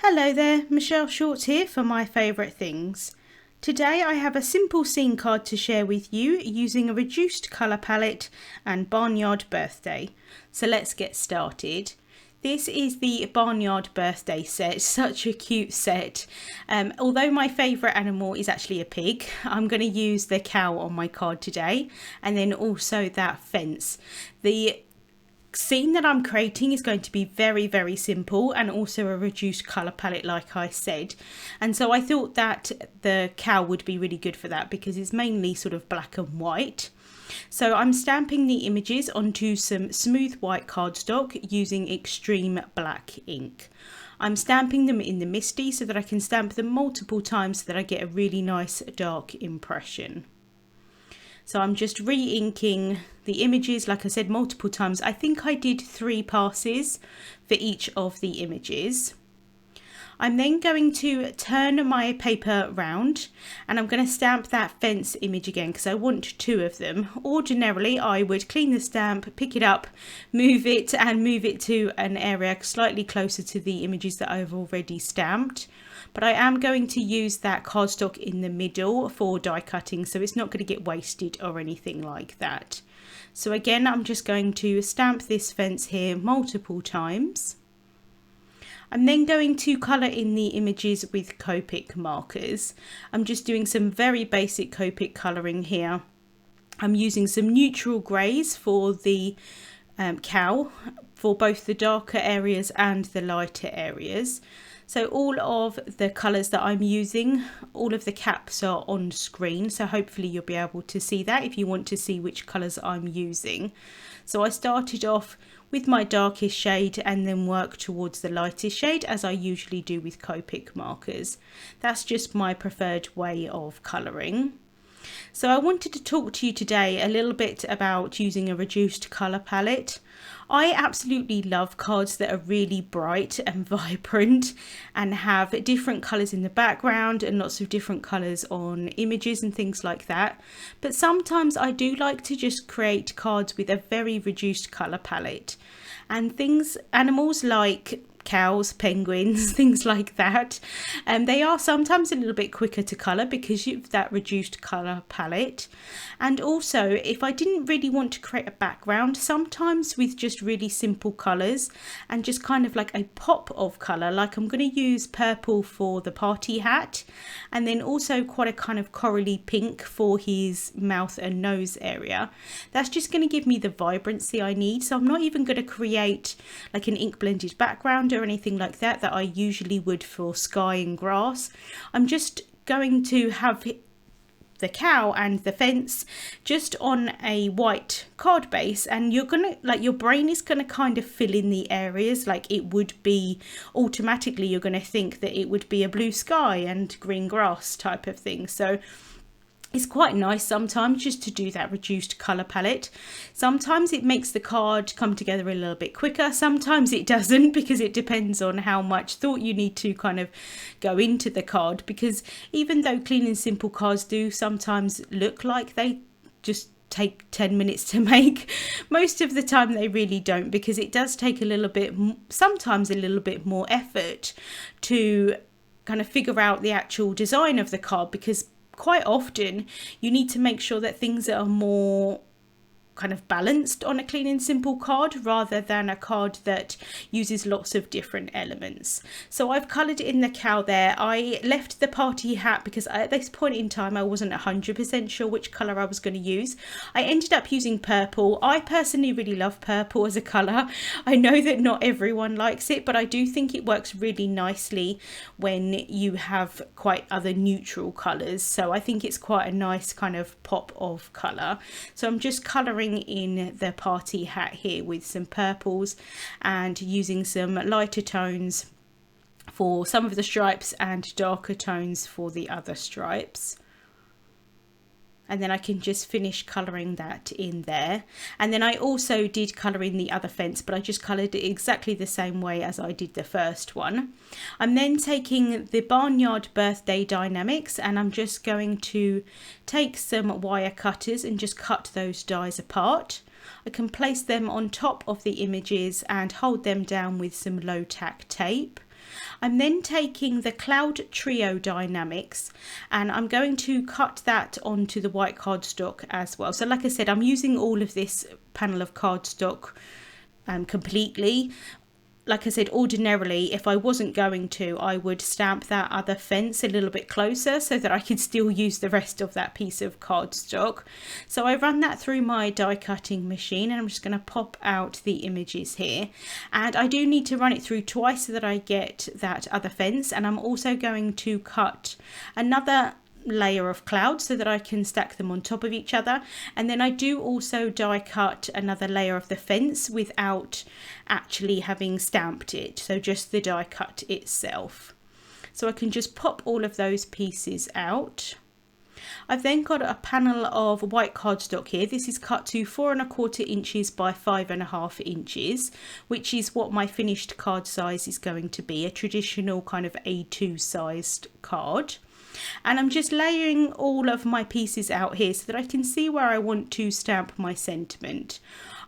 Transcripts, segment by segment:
Hello there, Michelle Short here for My Favourite Things. Today I have a simple scene card to share with you using a reduced colour palette and Barnyard Birthday. So let's get started. This is the Barnyard Birthday set, such a cute set. Although my favourite animal is actually a pig, I'm going to use the cow on my card today and then also that fence. The scene that I'm creating is going to be very simple and also a reduced colour palette like I said, and so I thought that the cow would be really good for that because it's mainly sort of black and white. So I'm stamping the images onto some smooth white cardstock using extreme black ink. I'm stamping them in the Misty so that I can stamp them multiple times so that I get a really nice dark impression. So I'm just re-inking the images, like I said, multiple times. I think I did 3 passes for each of the images. I'm then going to turn my paper round and I'm going to stamp that fence image again because I want 2 of them. Ordinarily, I would clean the stamp, pick it up, move it to an area slightly closer to the images that I've already stamped. But I am going to use that cardstock in the middle for die cutting, so it's not going to get wasted or anything like that. So again, I'm just going to stamp this fence here multiple times. I'm then going to colour in the images with Copic markers. I'm just doing some very basic Copic colouring here. I'm using some neutral greys for the cow, for both the darker areas and the lighter areas. So all of the colours that I'm using, all of the caps are on screen, so hopefully you'll be able to see that if you want to see which colours I'm using. So I started off with my darkest shade and then work towards the lightest shade as I usually do with Copic markers. That's just my preferred way of colouring. So I wanted to talk to you today a little bit about using a reduced colour palette. I absolutely love cards that are really bright and vibrant and have different colours in the background and lots of different colours on images and things like that. But sometimes I do like to just create cards with a very reduced colour palette. And animals like cows, penguins, things like that, and they are sometimes a little bit quicker to colour because you've that reduced colour palette. And also, if I didn't really want to create a background, sometimes with just really simple colours and just kind of like a pop of colour, like I'm going to use purple for the party hat and then also quite a kind of corally pink for his mouth and nose area. That's just going to give me the vibrancy I need. So I'm not even going to create like an ink blended background or anything like that I usually would for sky and grass. I'm just going to have the cow and the fence just on a white card base, and you're gonna your brain is gonna kind of fill in the areas like it would be automatically. You're gonna think that it would be a blue sky and green grass type of thing. So it's quite nice sometimes just to do that reduced colour palette. Sometimes it makes the card come together a little bit quicker. Sometimes it doesn't, because it depends on how much thought you need to kind of go into the card. Because even though clean and simple cards do sometimes look like they just take 10 minutes to make, most of the time they really don't, because it does take a little bit, sometimes a little bit more effort to kind of figure out the actual design of the card, because quite often you need to make sure that things are more kind of balanced on a clean and simple card rather than a card that uses lots of different elements. So I've coloured in the cow there. I left the party hat because at this point in time I wasn't 100% sure which colour I was going to use. I ended up using purple. I personally really love purple as a colour. I know that not everyone likes it, but I do think it works really nicely when you have quite other neutral colours. So I think it's quite a nice kind of pop of colour. So I'm just colouring in the party hat here with some purples and using some lighter tones for some of the stripes and darker tones for the other stripes. And then I can just finish colouring that in there. And then I also did colour in the other fence, but I just coloured it exactly the same way as I did the first one. I'm then taking the Barnyard Birthday Dynamics and I'm just going to take some wire cutters and just cut those dies apart. I can place them on top of the images and hold them down with some low tack tape. I'm then taking the Cloud Trio Dynamics and I'm going to cut that onto the white cardstock as well. So like I said, I'm using all of this panel of cardstock completely. Like I said, ordinarily, if I wasn't going to, I would stamp that other fence a little bit closer so that I could still use the rest of that piece of cardstock. So I run that through my die cutting machine and I'm just going to pop out the images here. And I do need to run it through twice so that I get that other fence. And I'm also going to cut another layer of clouds so that I can stack them on top of each other, and then I do also die cut another layer of the fence without actually having stamped it, so just the die cut itself. So I can just pop all of those pieces out. I've then got a panel of white cardstock here. This is cut to 4¼ inches by 5½ inches, which is what my finished card size is going to be, a traditional kind of A2 sized card. And I'm just layering all of my pieces out here so that I can see where I want to stamp my sentiment.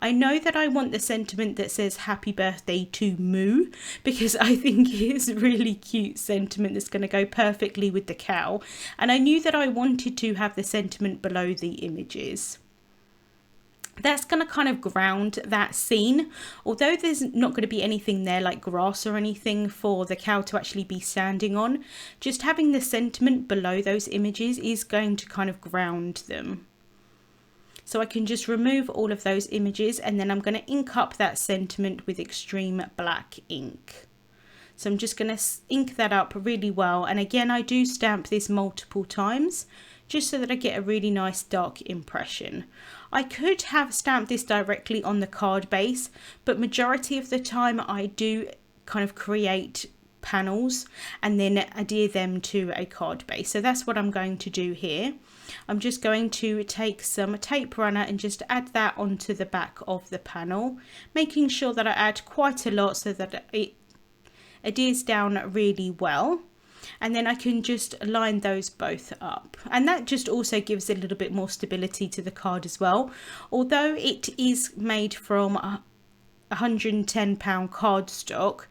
I know that I want the sentiment that says happy birthday to MOO because I think it's a really cute sentiment that's going to go perfectly with the cow. And I knew that I wanted to have the sentiment below the images. That's going to kind of ground that scene, although there's not going to be anything there like grass or anything for the cow to actually be standing on. Just having the sentiment below those images is going to kind of ground them. So I can just remove all of those images and then I'm going to ink up that sentiment with extreme black ink. So I'm just going to ink that up really well, and again I do stamp this multiple times just so that I get a really nice dark impression. I could have stamped this directly on the card base, but majority of the time I do kind of create panels and then adhere them to a card base. So that's what I'm going to do here. I'm just going to take some tape runner and just add that onto the back of the panel, making sure that I add quite a lot so that it adheres down really well. And then I can just line those both up, and that just also gives a little bit more stability to the card as well. Although it is made from 110-pound cardstock,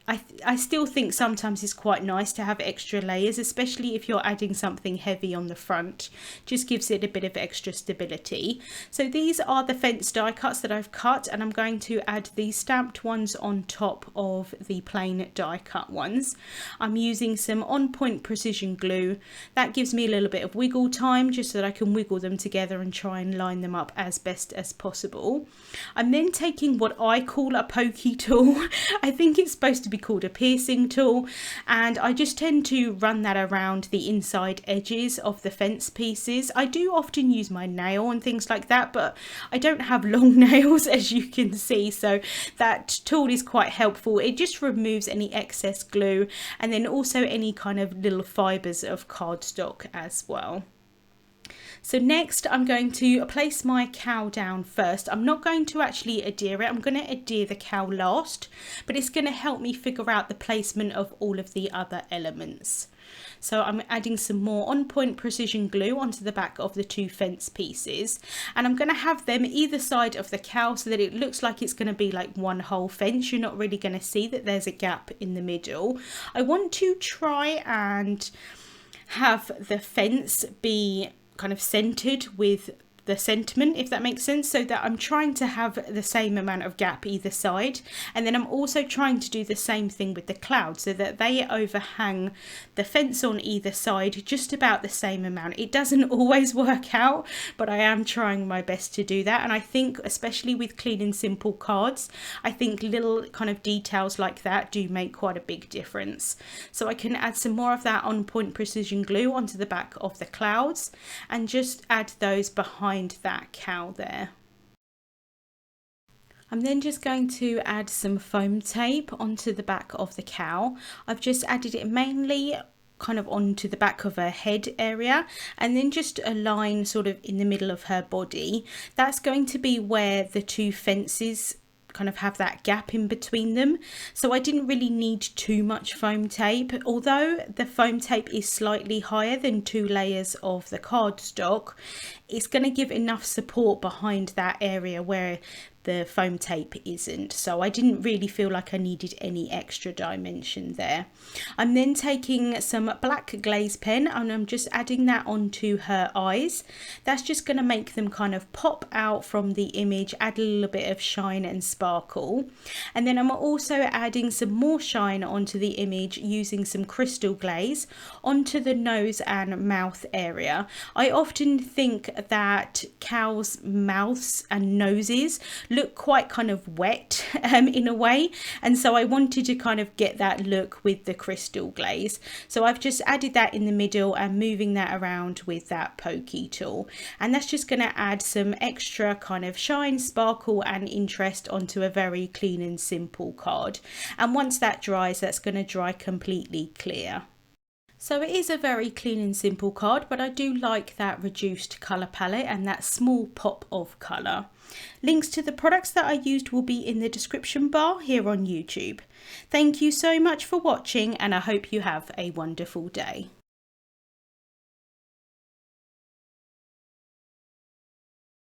I still think sometimes it's quite nice to have extra layers, especially if you're adding something heavy on the front. Just gives it a bit of extra stability. So these are the fence die cuts that I've cut, and I'm going to add the stamped ones on top of the plain die cut ones. I'm using some on point precision glue. That gives me a little bit of wiggle time just so that I can wiggle them together and try and line them up as best as possible. I'm then taking what I call a pokey tool. I think it's supposed to be called a piercing tool, and I just tend to run that around the inside edges of the fence pieces. I do often use my nail and things like that, but I don't have long nails, as you can see, so that tool is quite helpful. It just removes any excess glue and then also any kind of little fibers of cardstock as well. So next I'm going to place my cow down first. I'm not going to actually adhere it, I'm going to adhere the cow last, but it's going to help me figure out the placement of all of the other elements. So I'm adding some more on point precision glue onto the back of the two fence pieces, and I'm going to have them either side of the cow so that it looks like it's going to be like one whole fence. You're not really going to see that there's a gap in the middle. I want to try and have the fence be kind of centered with the sentiment, if that makes sense, so that I'm trying to have the same amount of gap either side, and then I'm also trying to do the same thing with the clouds so that they overhang the fence on either side just about the same amount. It doesn't always work out, but I am trying my best to do that, and I think especially with clean and simple cards, I think little kind of details like that do make quite a big difference. So I can add some more of that on point precision glue onto the back of the clouds and just add those behind that cow there. I'm then just going to add some foam tape onto the back of the cow. I've just added it mainly kind of onto the back of her head area, and then just a line sort of in the middle of her body. That's going to be where the two fences kind of have that gap in between them. So I didn't really need too much foam tape, although the foam tape is slightly higher than 2 layers of the cardstock. It's going to give enough support behind that area where the foam tape isn't. So I didn't really feel like I needed any extra dimension there. I'm then taking some black glaze pen and I'm just adding that onto her eyes. That's just going to make them kind of pop out from the image, add a little bit of shine and sparkle. And then I'm also adding some more shine onto the image using some crystal glaze onto the nose and mouth area. I often think that cows' mouths and noses look quite kind of wet in a way, and so I wanted to kind of get that look with the crystal glaze. So I've just added that in the middle and moving that around with that pokey tool, and that's just going to add some extra kind of shine, sparkle and interest onto a very clean and simple card. And once that dries, that's going to dry completely clear. So it is a very clean and simple card, but I do like that reduced colour palette and that small pop of colour. Links to the products that I used will be in the description bar here on YouTube. Thank you so much for watching, and I hope you have a wonderful day.